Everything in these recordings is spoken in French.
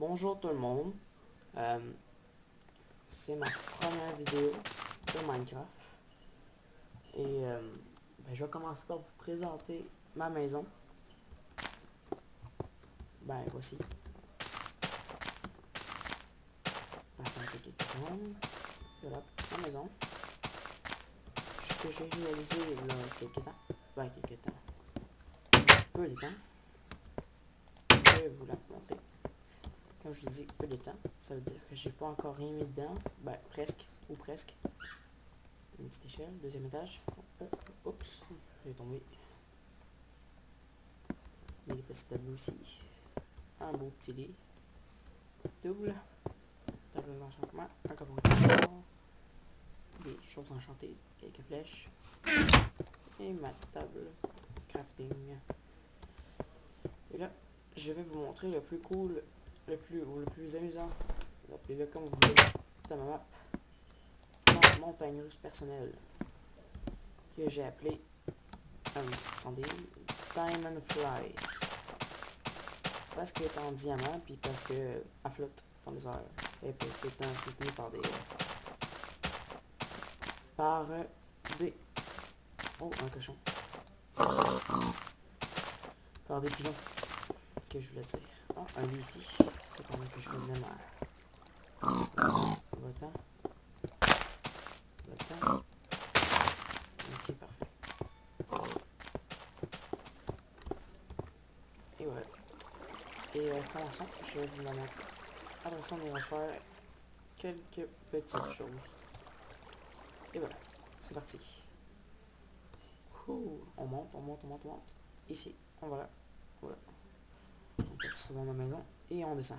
Bonjour tout le monde, Euh, c'est ma première vidéo sur Minecraft et je vais commencer par vous présenter ma maison. Voici, patientez quelques secondes. Voilà ma maison, ce que j'ai réalisé là quelques temps, peu de temps, je vais vous la montrer. Comme je vous dis peu de temps, ça veut dire que j'ai pas encore rien mis dedans, presque, ou presque. Une petite échelle, deuxième étage. Oups, j'ai tombé. Des petits tableaux aussi. Un beau petit lit. Double. Table d'enchantement. Un coffre d'or. Des choses enchantées. Quelques flèches. Et ma table crafting. Et là, je vais vous montrer le plus cool, le plus amusant. Appelez-le comme vous voulez. Dans ma map. Ma montagne russe personnelle. Que j'ai appelé. Attendez. Diamond Fly. Parce qu'elle est en diamant, puis parce qu'elle flotte dans les airs. Et puis tout le temps soutenue par des... Oh, un cochon. Par des pilons, que je voulais dire. Oh, un lit ici. C'est pendant que je faisais ma... Va-t'en. Va-t'en. Ok, parfait. Et voilà. Et commençons, je vais vous la montrer. Après ça, on ira faire quelques petites choses. Et voilà, c'est parti. On monte. Ici, on va là. Voilà. On passe dans ma maison et on descend.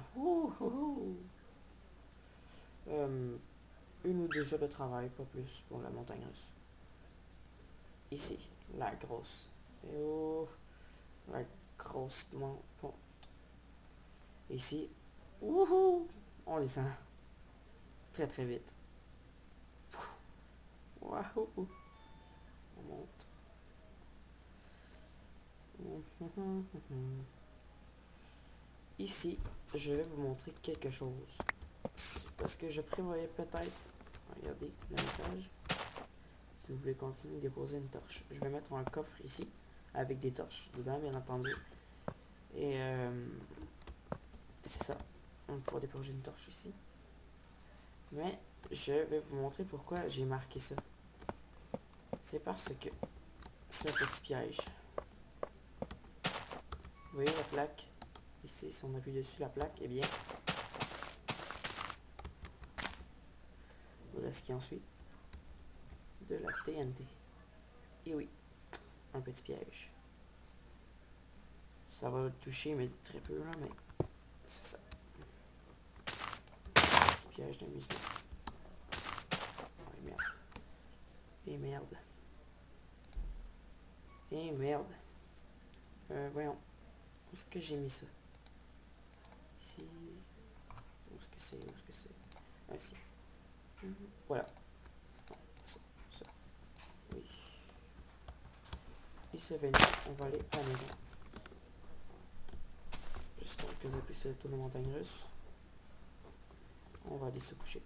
Une ou deux heures de travail, pas plus, pour la montagne russe. Ici, la grosse. La grosse pente. Ici, on descend très très vite. Wahoo! On monte. Ici, je vais vous montrer quelque chose. Parce que je prévoyais peut-être... Regardez le message. Si vous voulez continuer, déposer une torche. Je vais mettre un coffre ici, avec des torches dedans, bien entendu. Et c'est ça. On pourra déposer une torche ici. Mais je vais vous montrer pourquoi j'ai marqué ça. C'est parce que c'est un petit piège. Vous voyez la plaque? Ici, si on appuie dessus la plaque, eh bien, voilà ce qui en suit. De la TNT. Et oui, un petit piège. Ça va le toucher, mais très peu, là, mais c'est ça. Petit piège d'amusement. Ouais, merde. Et merde. Et merde. Voyons. Où est-ce que j'ai mis ça? Ici. Où est-ce que c'est? Ici. Voilà. Ça. Oui. Et c'est venu. On va aller à la maison. J'espère que vous avez pu tourner la montagne russe. On va aller se coucher.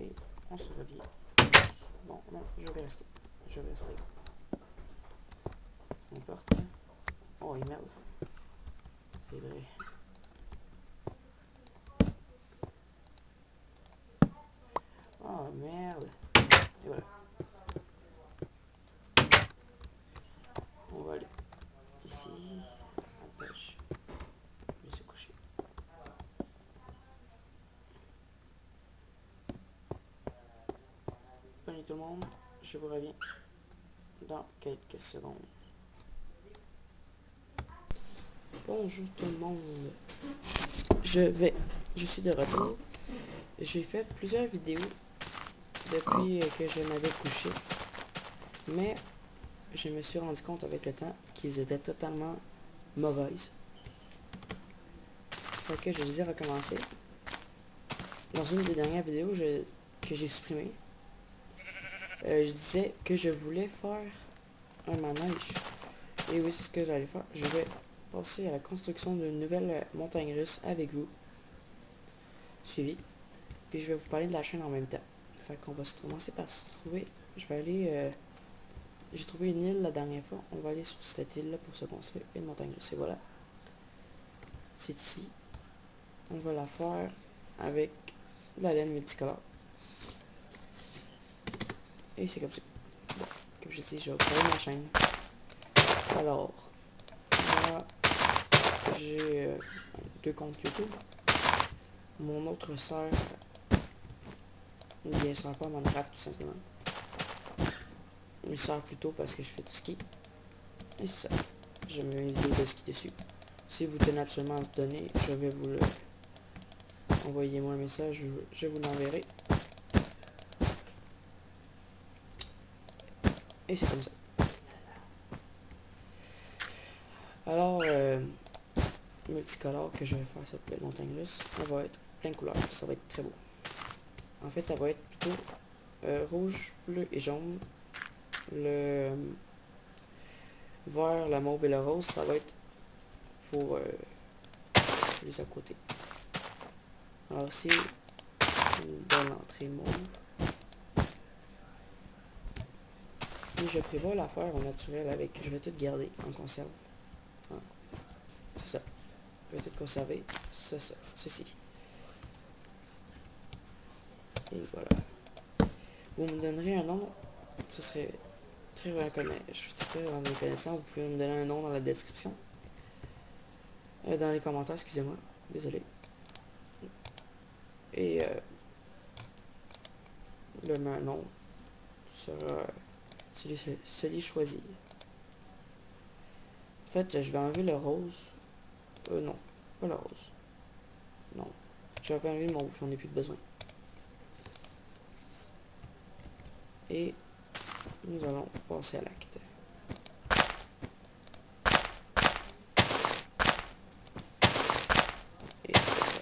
Et on se revient. Bon, non, je vais rester. On part. Oh, et merde. C'est vrai. Oh, merde. Et voilà. On va aller ici. On pêche. Et se coucher. Bonne nuit tout le monde. Je vous reviens dans quelques secondes. Bonjour tout le monde. Je suis de retour. J'ai fait plusieurs vidéos depuis que je m'avais couché. Mais je me suis rendu compte avec le temps qu'ils étaient totalement mauvaises. Fait que je les ai recommencées. Dans une des dernières vidéos que j'ai supprimées, je disais que je voulais faire un manège. Et oui, c'est ce que j'allais faire. Je vais passer à la construction d'une nouvelle montagne russe avec vous. Suivi. Puis je vais vous parler de la chaîne en même temps. Fait qu'on va se commencer par se trouver. Je vais aller. J'ai trouvé une île la dernière fois. On va aller sur cette île là pour se construire une montagne russe. Et voilà. C'est ici. On va la faire avec de la laine multicolore. Et c'est comme ça. Bon, comme je dis, je vais vous parler de ma chaîne. Alors, moi, j'ai 2 comptes YouTube. Mon autre sœur, bien sert pas à Minecraft tout simplement. Il sert plutôt parce que je fais du ski. Et c'est ça. Je mets mes vidéos de ski dessus. Si vous tenez absolument à me donner, je vais vous le... Envoyez-moi un message, je vous l'enverrai. Et c'est comme ça. Alors, multicolore que je vais faire cette belle montagne russe, elle va être plein de couleurs. Ça va être très beau. En fait, elle va être plutôt rouge, bleu et jaune. Le vert, la mauve et le rose, ça va être pour les à côté. Alors c'est une belle entrée mauve. Et je prévois la faire au naturel avec. Je vais tout garder en conserve. Ah, c'est ça. Je vais tout conserver. C'est ça. Ceci. Et voilà. Vous me donnerez un nom. Ce serait très reconnaissant. Vous pouvez me donner un nom dans la description. Dans les commentaires, excusez-moi. Désolé. Et le nom sera celui choisi. En fait, je vais enlever le rose. Non, pas le rose. Non. Je vais enlever le mauve, j'en ai plus de besoin. Et nous allons passer à l'acte. Et c'est comme ça.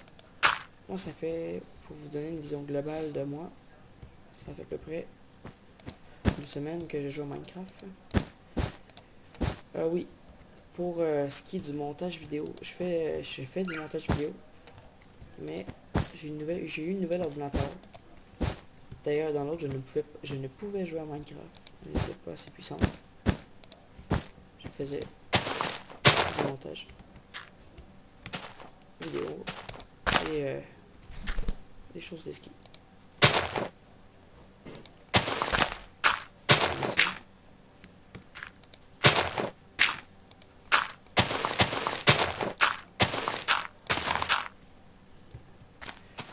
Moi, ça fait, pour vous donner une vision globale de moi, ça fait à peu près une semaine que je joue au Minecraft. Oui, pour ce qui est du montage vidéo, je fais du montage vidéo, mais j'ai eu une nouvelle ordinateur. D'ailleurs, dans l'autre, je ne pouvais jouer à Minecraft. Elle n'était pas assez puissante. Je faisais du montage vidéo et des choses de ski.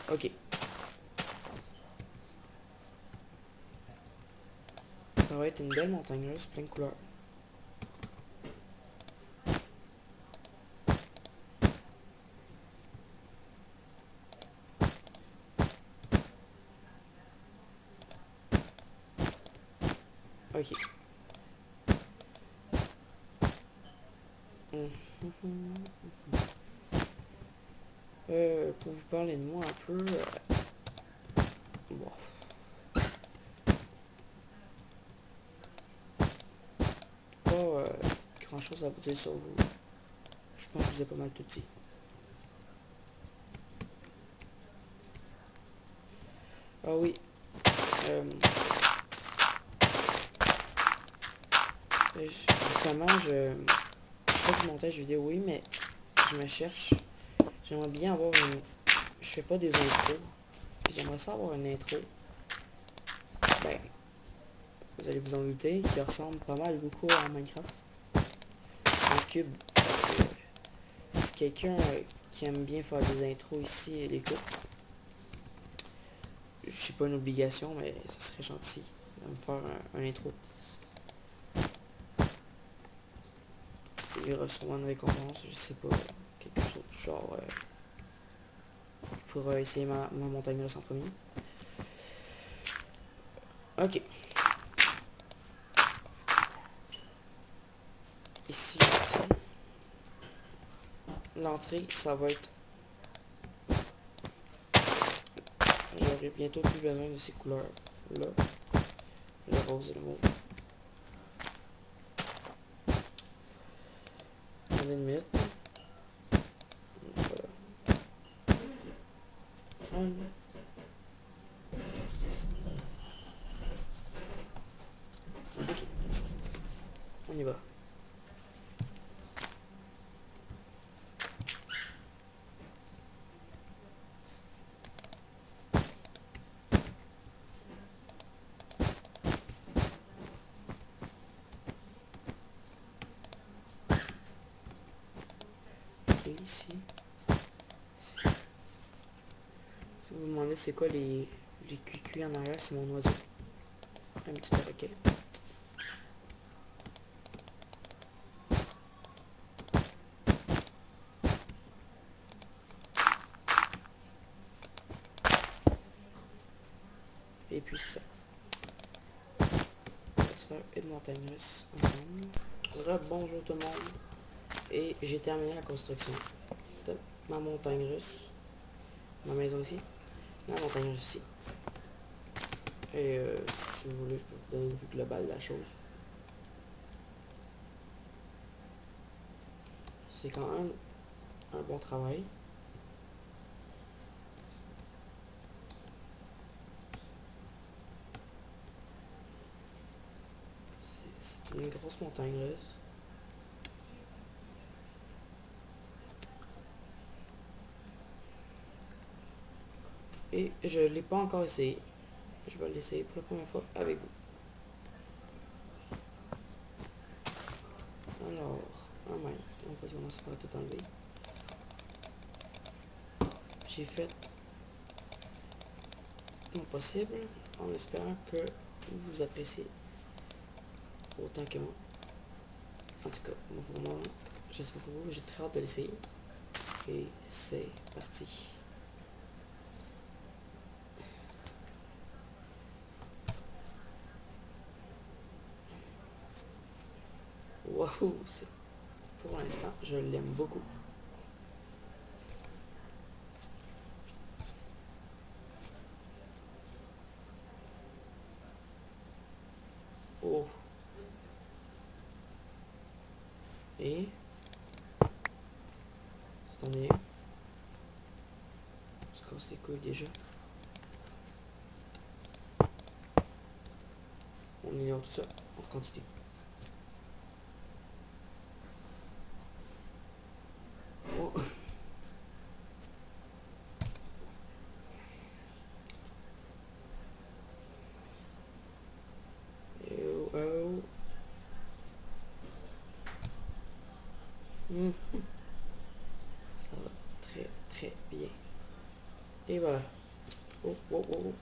Ok. Ça va être une belle montagne russe, plein de couleurs. Ok. Pour vous parler de moi un peu, bon, pas grand chose à vous dire sur vous. Je pense que je vous ai pas mal tout dit. Ah oui. Justement, je fais du montage vidéo, oui, mais je me cherche. J'aimerais bien avoir une... Je fais pas des intros. J'aimerais ça avoir une intro. Ben, vous allez vous en douter, qui ressemble pas mal beaucoup à Minecraft. En cube. Si quelqu'un qui aime bien faire des intros ici l'écoute, je suis pas une obligation, mais ce serait gentil de me faire un intro. Il reçoit une récompense, je sais pas, quelque chose du genre pour essayer ma montagne russe en premier. Ok. Ici. L'entrée, ça va être... J'aurai bientôt plus besoin de ces couleurs-là. Le rose et le mauve. Attendez une minute. personnel. Ok. On y va. Ok, ici. Si vous vous demandez c'est quoi les cuicui en arrière, c'est mon oiseau. Un petit perroquet. Et puis c'est ça. On va se faire une montagne russe ensemble. Bonjour tout le monde. Et j'ai terminé la construction de ma montagne russe. Ma maison ici. La montagne russe ici. Et si vous voulez, je peux vous donner une vue globale de la chose. C'est quand même un bon travail. C'est une grosse montagne russe. Et je ne l'ai pas encore essayé. Je vais l'essayer pour la première fois avec vous. Alors, oh my, on va commencer par tout enlever. J'ai fait mon possible en espérant que vous appréciez autant que moi. En tout cas, pour moi, je sais pas pour vous, mais j'ai très hâte de l'essayer. Et c'est parti. Waouh, pour l'instant, je l'aime beaucoup. Oh. Et attendez. Je casse les couilles déjà. On ignore tout ça. On continue. Oh. Oh, oh. Ça va très très bien. Et voilà. Oh, oh, oh, oh.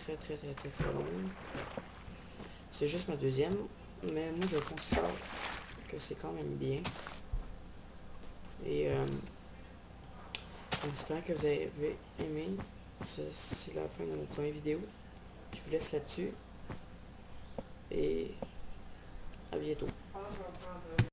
Pas très long. C'est juste ma deuxième, mais moi je considère que c'est quand même bien. Et en espérant que vous avez aimé, c'est la fin de notre première vidéo. Je vous laisse là-dessus et à bientôt.